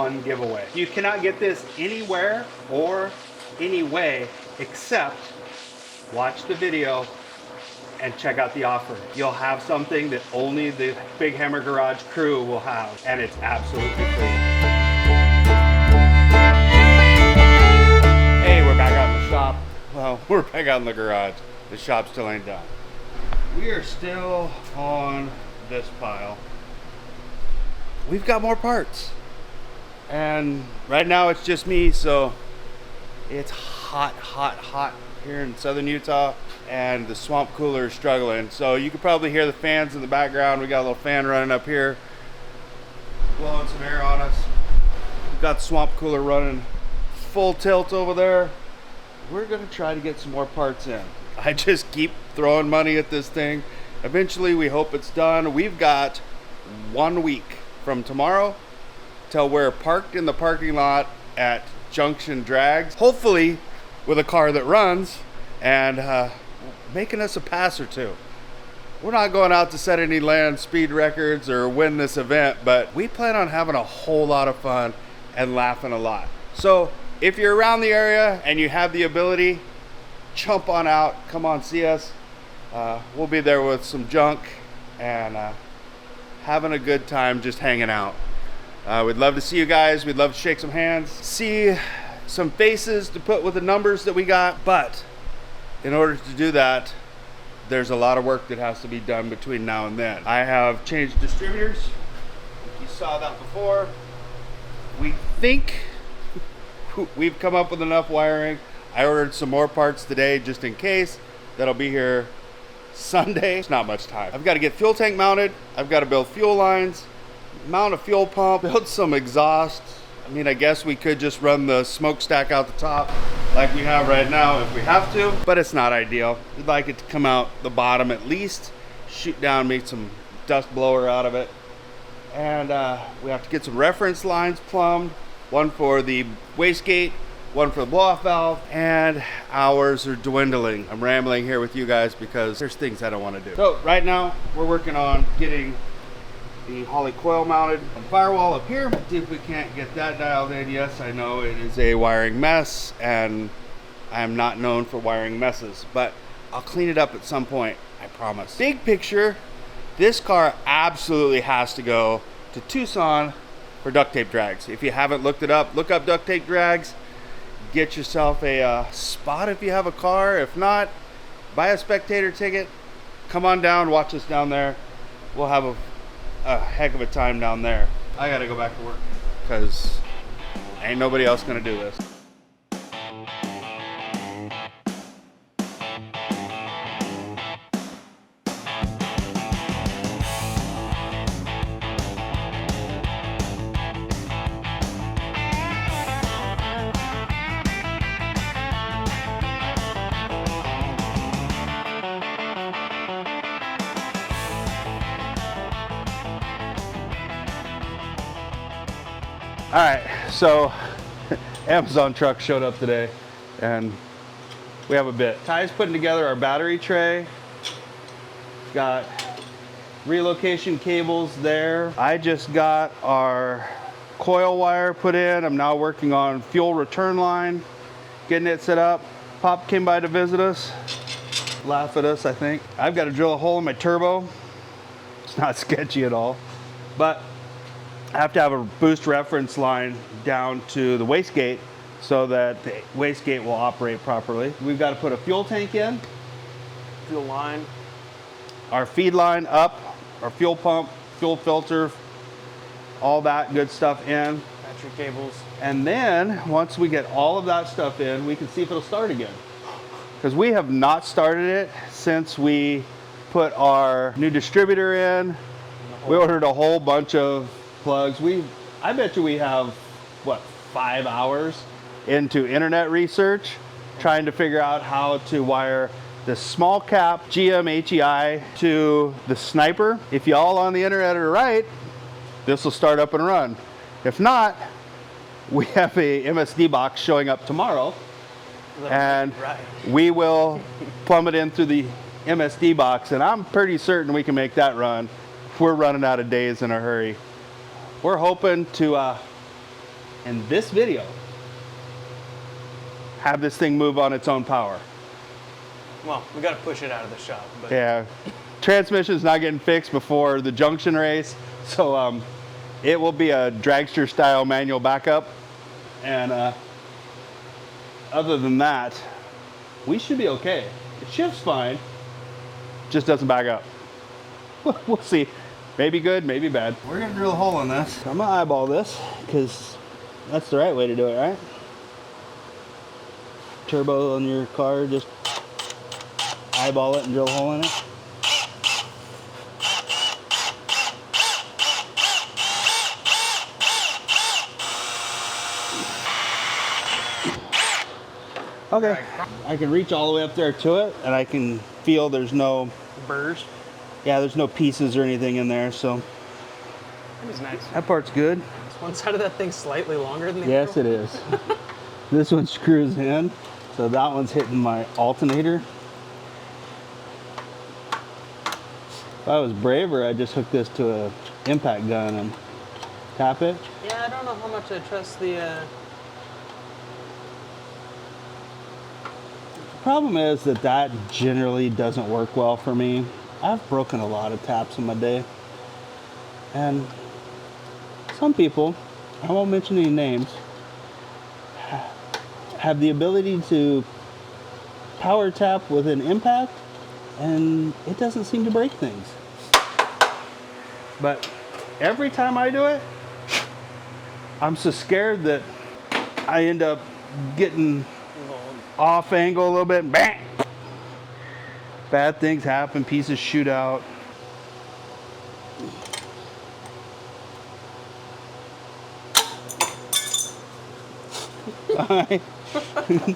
one giveaway. You cannot get this anywhere or any way except watch the video and check out the offer. You'll have something that only the Big Hammer Garage crew will have, and it's absolutely free. Hey, we're back out in the shop. Well, we're back out in the garage. The shop still ain't done. We are still on this pile. We've got more parts. And right now it's just me, so it's hot, hot, hot here in southern Utah, and the swamp cooler is struggling. So you can probably hear the fans in the background. We got a little fan running up here, blowing some air on us. We've got the swamp cooler running full tilt over there. We're gonna try to get some more parts in. I just keep throwing money at this thing. Eventually we hope it's done. We've got 1 week from tomorrow till we're parked in the parking lot at Junction Drags, hopefully with a car that runs and making us a pass or two. We're not going out to set any land speed records or win this event, but we plan on having a whole lot of fun and laughing a lot. So if you're around the area and you have the ability, jump on out, come on, see us. We'll be there with some junk and having a good time just hanging out. We'd love to see you guys. We'd love to shake some hands, see some faces to put with the numbers that we got. But in order to do that, there's a lot of work that has to be done between now and then. I have changed distributors. You saw that before. We think we've come up with enough wiring. I ordered some more parts today just in case. That'll be here Sunday. It's not much time. I've got to get fuel tank mounted. I've got to build fuel lines, mount a fuel pump, build some exhaust. I mean, I guess we could just run the smokestack out the top like we have right now if we have to, but it's not ideal. We'd like it to come out the bottom at least, shoot down, make some dust blower out of it. And we have to get some reference lines plumbed, one for the wastegate, one for the blow-off valve, and hours are dwindling. I'm rambling here with you guys because there's things I don't want to do. So right now we're working on getting the Holley coil mounted on the firewall up here. See if we can't get that dialed in. Yes, I know it is a wiring mess, and I am not known for wiring messes, but I'll clean it up at some point, I promise. Big picture, this car absolutely has to go to Tucson for duct tape drags. If you haven't looked it up, look up duct tape drags. Get yourself a spot if you have a car. If not, buy a spectator ticket. Come on down, watch us down there. We'll have a heck of a time down there. I gotta go back to work because ain't nobody else gonna do this. All right, so Amazon truck showed up today and we have a bit. Ty's putting together our battery tray. Got relocation cables there. I just got our coil wire put in. I'm now working on fuel return line, getting it set up. Pop came by to visit us, laugh at us, I think. I've got to drill a hole in my turbo. It's not sketchy at all, but I have to have a boost reference line down to the wastegate so that the wastegate will operate properly. We've got to put a fuel tank in, Fuel line, our feed line up, our fuel pump, fuel filter, all that good stuff in. battery cables. And then once we get all of that stuff in, we can see if it'll start again. Because we have not started it since we put our new distributor in. We ordered a whole bunch of plugs. I bet you we have, what, 5 hours into internet research trying to figure out how to wire the small cap GM HEI to the Sniper. If y'all on the internet are right, this will start up and run. If not, we have a MSD box showing up tomorrow, and we will plumb it in through the MSD box, and I'm pretty certain we can make that run. We're running out of days in a hurry. We're hoping to in this video have this thing move on its own power. Well, we got to push it out of the shop. But Yeah, transmission's not getting fixed before the junction race, so it will be a dragster style manual backup, and other than that, we should be okay. It shifts fine, just doesn't back up. We'll see. Maybe good, maybe bad. We're gonna drill a hole in this. I'm gonna eyeball this because that's the right way to do it, right? Turbo on your car, just eyeball it and drill a hole in it. Okay, I can reach all the way up there to it, and I can feel there's no burrs. Yeah, there's no pieces or anything in there, so That was nice. that part's good. Is one side of that thing slightly longer than the Yes, other? it is. This one screws in, so that one's hitting my alternator. If I was braver, I'd just hook this to a impact gun and tap it. Yeah, I don't know how much I trust the. Problem is that generally doesn't work well for me. I've broken a lot of taps in my day. And some people, I won't mention any names, have the ability to power tap with an impact, and it doesn't seem to break things. But every time I do it, I'm so scared that I end up getting off angle a little bit, bang! Bad things happen, pieces shoot out.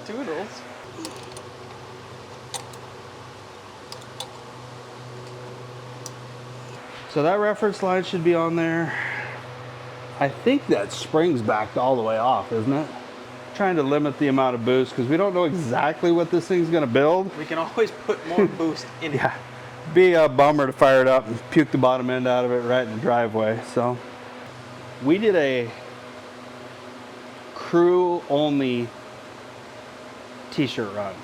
Doodles. So that reference line should be on there. I think that spring's backed all the way off, isn't it? Trying to limit the amount of boost because we don't know exactly what this thing's gonna build. We can always put more boost in it. Yeah, be a bummer to fire it up and puke the bottom end out of it right in the driveway. So we did a crew only t-shirt run.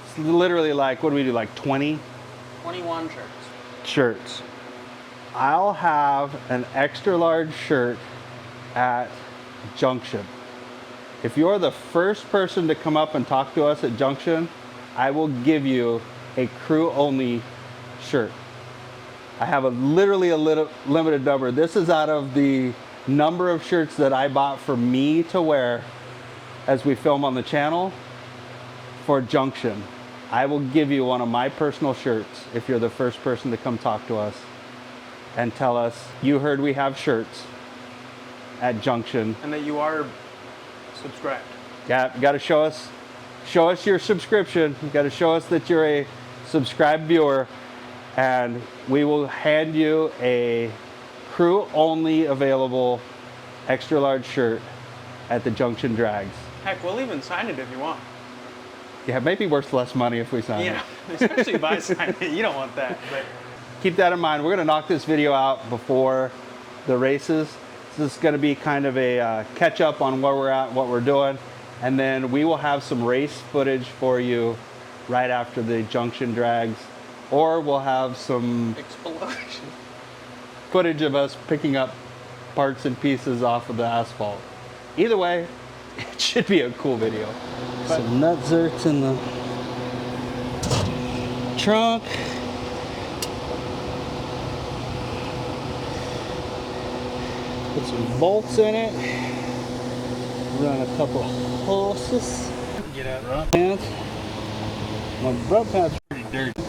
It's literally like, what do we do, like 20 21 shirts. shirts. I'll have an extra large shirt at Junction. If you're the first person to come up and talk to us at Junction, I will give you a crew only shirt. I have literally a limited number. This is out of the number of shirts that I bought for me to wear as we film on the channel for Junction. I will give you one of my personal shirts if you're the first person to come talk to us and tell us you heard we have shirts at Junction. And that you are subscribed. Yeah, you got to show us your subscription. You got to show us that you're a subscribed viewer, and we will hand you a crew only available extra large shirt at the Junction Drags. Heck, we'll even sign it if you want. Yeah, it may be worth less money if we sign Yeah, it. especially if I sign it. You don't want that. But Keep that in mind. We're going to knock this video out before the races. This is going to be kind of a catch up on where we're at and what we're doing. And then we will have some race footage for you right after the Junction Drags. Or we'll have some explosion. footage of us picking up parts and pieces off of the asphalt. Either way, it should be a cool video. Some nut zerks in the trunk. Put some bolts in it. Run a couple hoses. Get out, right? Pants. My brake pads are pretty dirty,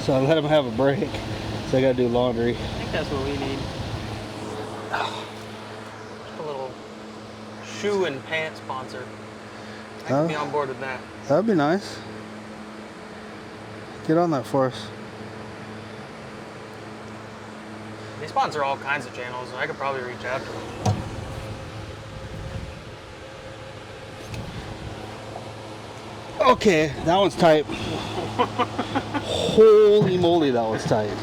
so I let them have a break. So I gotta do laundry. I think that's what we need. A little shoe and pant sponsor. I can be on board with that. That'd be nice. Get on that for us. They sponsor all kinds of channels, and I could probably reach out to them. Okay, that one's tight. Holy moly, that was tight.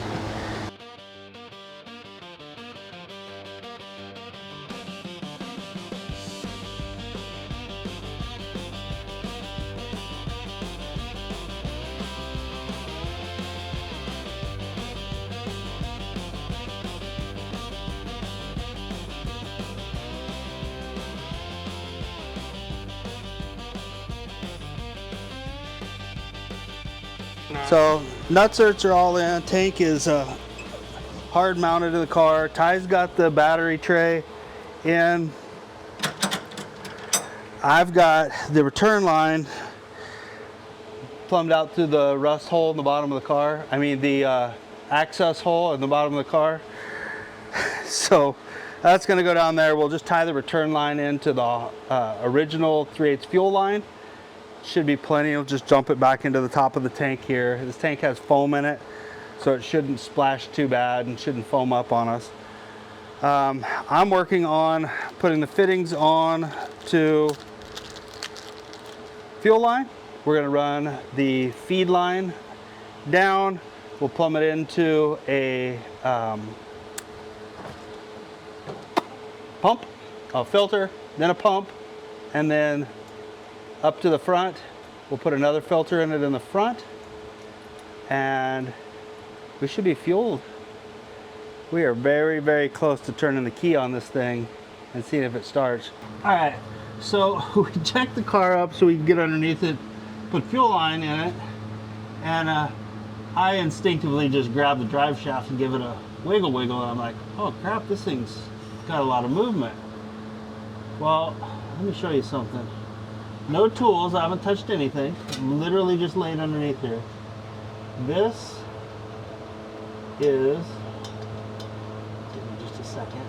So nutserts are all in. Tank is hard mounted to the car. Ty's got the battery tray in. I've got the return line plumbed out through the rust hole in the bottom of the car. I mean the access hole in the bottom of the car. So that's going to go down there. We'll just tie the return line into the original 3/8 fuel line. Should be plenty. We'll just jump it back into the top of the tank here. This tank has foam in it, so it shouldn't splash too bad and shouldn't foam up on us. I'm working on putting the fittings on to fuel line. We're going to run the feed line down. We'll plumb it into a pump, a filter, then a pump, and then up to the front. We'll put another filter in it in the front, and we should be fueled. We are very, very close to turning the key on this thing and seeing if it starts. All right, so we checked the car up so we can get underneath it, put fuel line in it, and I instinctively just grab the drive shaft and give it a wiggle, and I'm like, oh crap, this thing's got a lot of movement. Well, let me show you something. No tools, I haven't touched anything. I'm literally just laying underneath here. This is, give me just a second.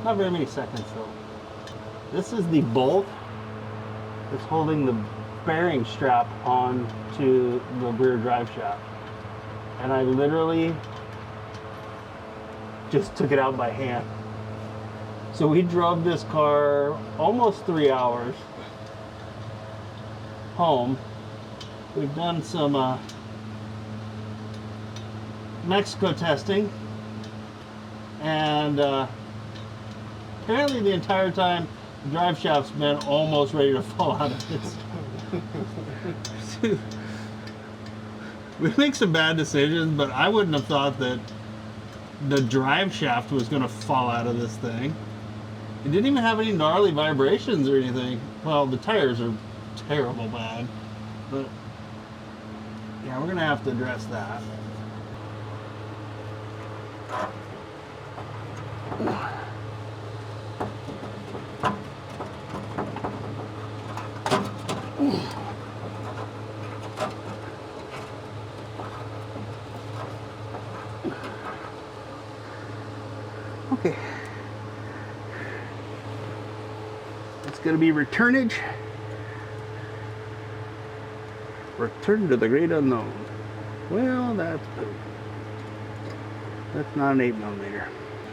Not very many seconds though. This is the bolt that's holding the bearing strap onto the rear drive shaft. And I literally just took it out by hand. So we drove this car almost 3 hours home. We've done some Mexico testing, and apparently the entire time the drive shaft's been almost ready to fall out of this. We make some bad decisions, but I wouldn't have thought that the drive shaft was going to fall out of this thing. It didn't even have any gnarly vibrations or anything. Well, the tires are terrible bad, but yeah, we're gonna have to address that. Okay, it's gonna be returnage. Return to the great unknown. Well, that's not an 8mm.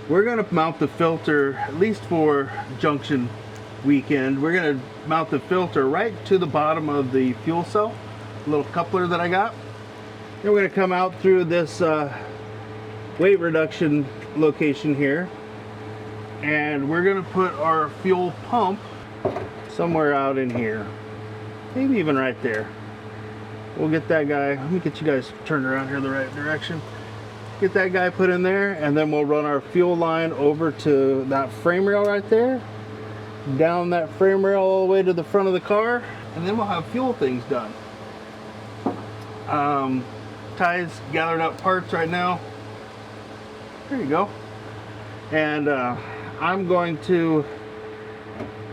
We're gonna mount the filter, at least for junction weekend. We're gonna mount the filter right to the bottom of the fuel cell, little coupler that I got. Then we're gonna come out through this weight reduction location here, and we're gonna put our fuel pump somewhere out in here, maybe even right there. We'll get that guy, let me get you guys turned around here the right direction. Get that guy put in there, and then we'll run our fuel line over to that frame rail right there, down that frame rail all the way to the front of the car, and then we'll have fuel things done. Ty's gathered up parts right now. There you go. And I'm going to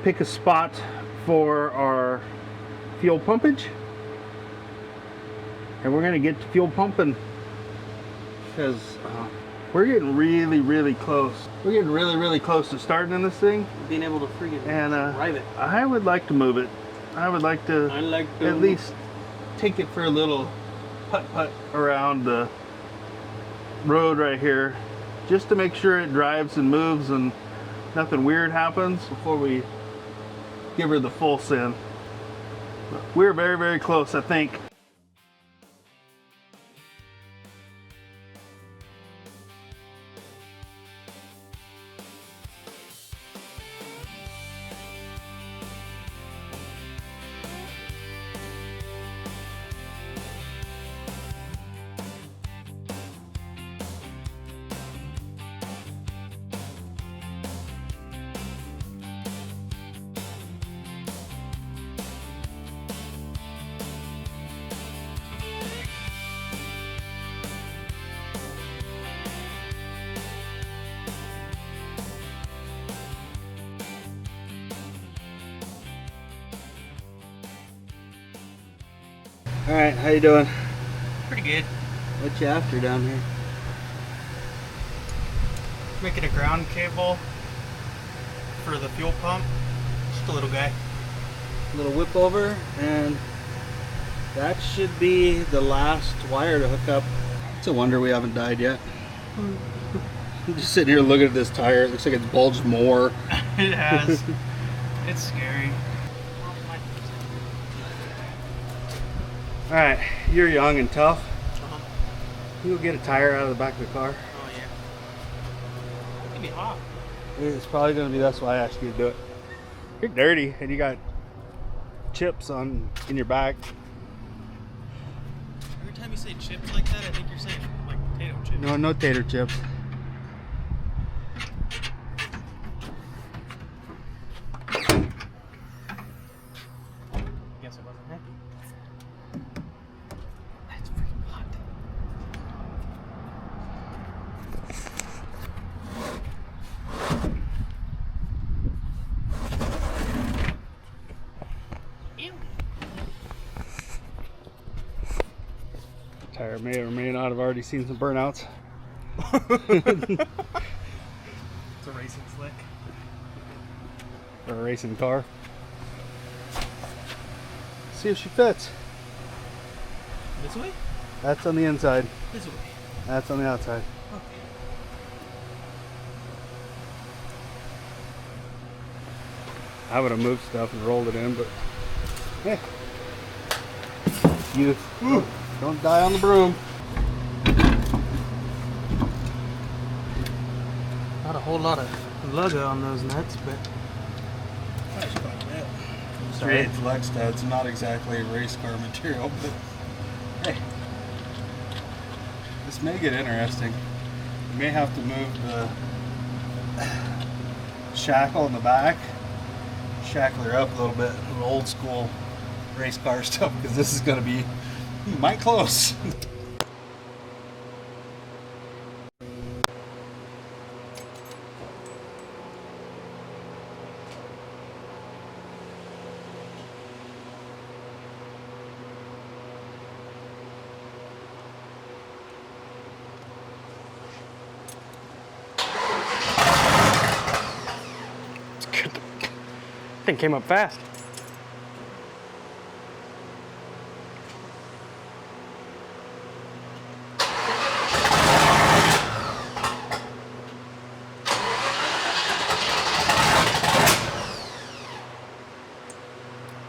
pick a spot for our fuel pumpage. And we're gonna get to fuel pumping, because we're getting really, really close. We're getting really, really close to starting in this thing. Being able to freaking drive it. I would like to move it. I would like to at least take it for a little putt-putt around the road right here, just to make sure it drives and moves and nothing weird happens before we give her the full send. But we're very, very close, I think. All right, how you doing? Pretty good. What you after down here? Making a ground cable for the fuel pump. Just a little guy. Little whip over, and that should be the last wire to hook up. It's a wonder we haven't died yet. I'm just sitting here looking at this tire. It looks like it's bulged more. It has. It's scary. All right, you're young and tough. Uh-huh. You go get a tire out of the back of the car. Oh yeah. It's gonna be hot. It's probably gonna be. That's why I asked you to do it. You're dirty, and you got chips in your back. Every time you say chips like that, I think you're saying like potato chips. No tater chips. Guess it wasn't happy. That's freaking hot. Ew. Tire may or may not have already seen some burnouts. It's a racing slick. For a racing car. See if she fits. This way? That's on the inside. This way. That's on the outside. Okay. I would have moved stuff and rolled it in, but hey, you don't die on the broom. Not a whole lot of lugga on those nuts, but That's quite a bit. Sorry. 3/8 flex studs, not exactly race car material, but hey, this may get interesting. You may have to move the shackle in the back, shackle her up a little bit, a little old school race car stuff, because this is going to be might close. thing came up fast.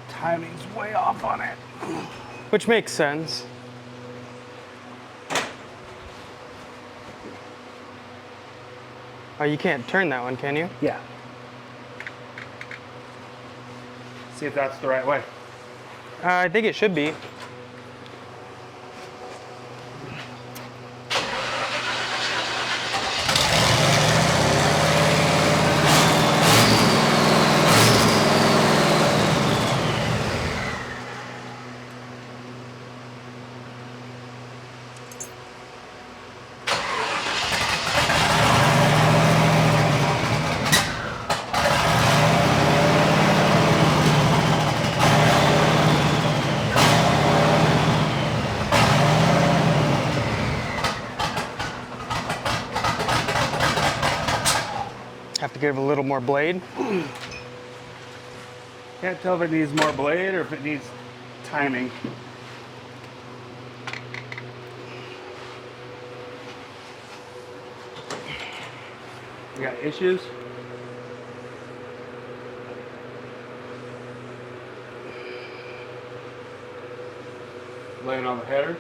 Timing's way off on it. Which makes sense. Oh, you can't turn that one, can you? Yeah. See if that's the right way. I think it should be. Have to give it a little more blade. Can't tell if it needs more blade or if it needs timing. You got issues? Laying on the header?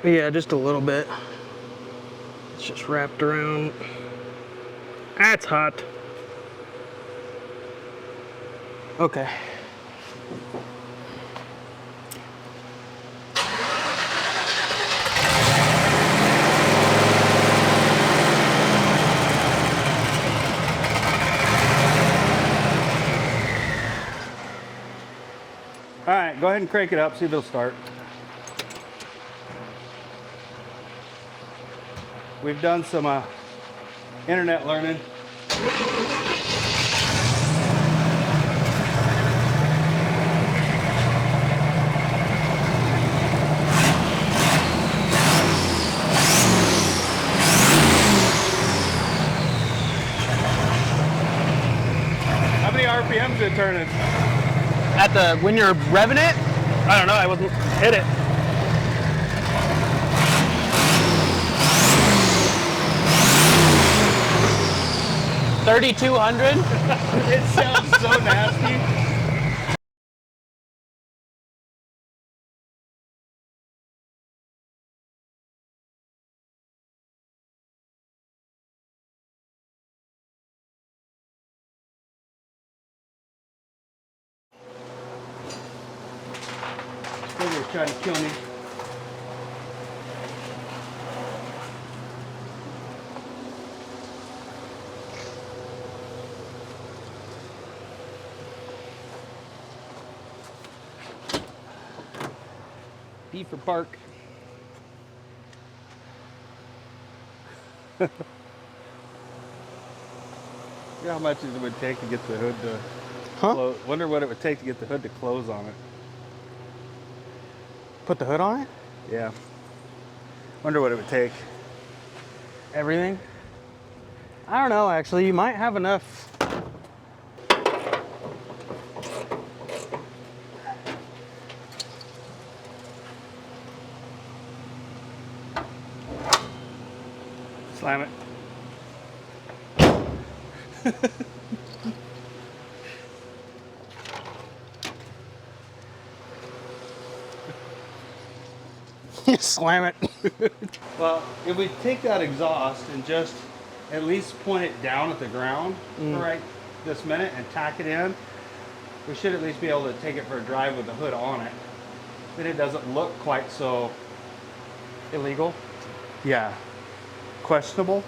Yeah, just a little bit. It's just wrapped around. That's hot. Okay. All right, go ahead and crank it up, see if it'll start. We've done some internet learning. many RPMs it turning? At the, when you're revving it, I don't know, I wasn't, hit it. $3,200. It sounds so nasty. Squigger's trying to kill me. B for bark. You know how much it would take to get the hood to close? Wonder what it would take to get the hood to close on it. Put the hood on it? Yeah. Wonder what it would take. Everything? I don't know, actually. You might have enough. Slam it. Slam it. Well, if we take that exhaust and just at least point it down at the ground for right this minute and tack it in, we should at least be able to take it for a drive with the hood on it. Then it doesn't look quite so Illegal. yeah, questionable.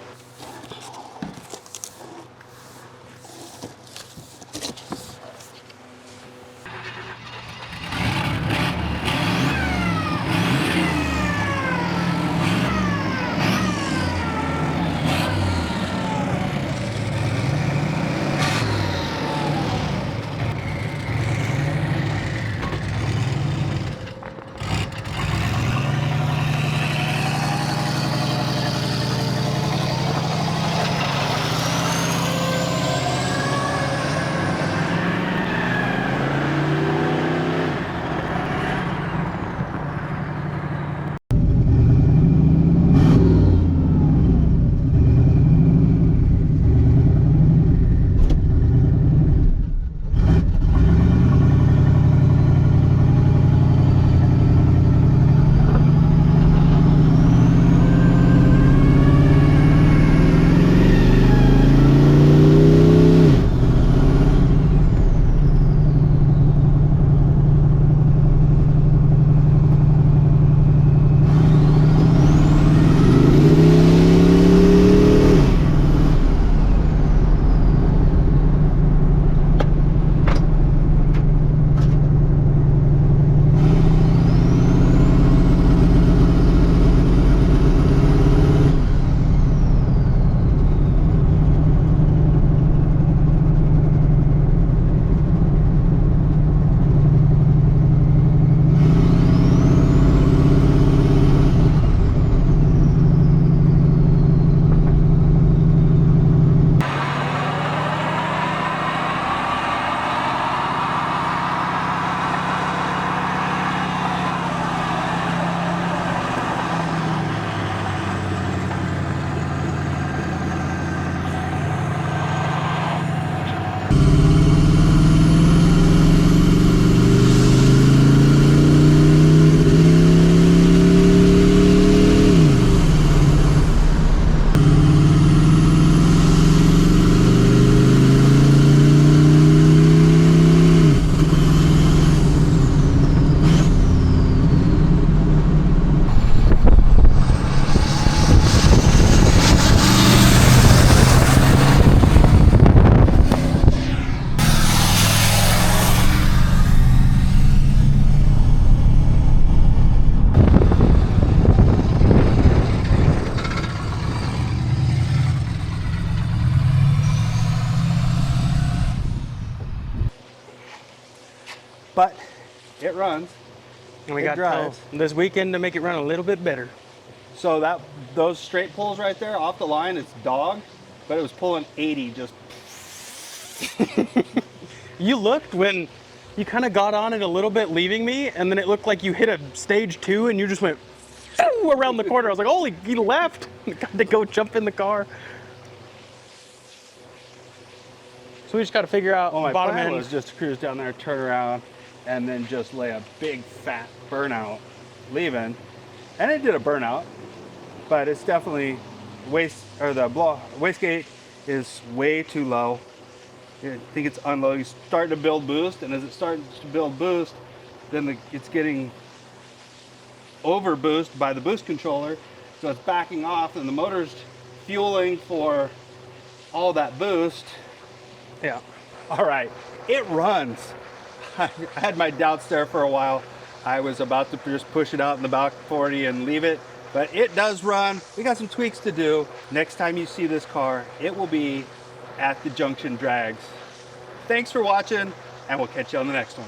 But it runs. And we It got drives. till this weekend to make it run a little bit better. So that those straight pulls right there off the line, it's dog, but it was pulling 80 just. You looked when you kind of got on it a little bit, leaving me, and then it looked like you hit a stage 2 and you just went around the corner. I was like, holy, he left. Got to go jump in the car. So we just got to figure out Well, my bottom plan end. was just to cruise down there, turn around, and then just lay a big fat burnout leaving. And it did a burnout, but it's definitely wastegate is way too low. I think it's unlow. You start to build boost, and as it starts to build boost, then it's getting over boost by the boost controller, so it's backing off, and the motor's fueling for all that boost. Yeah. All right, it runs. I had my doubts there for a while. I was about to just push it out in the back 40 and leave it, but it does run. We got some tweaks to do. Next time you see this car, it will be at the Junction Drags. Thanks for watching, and we'll catch you on the next one.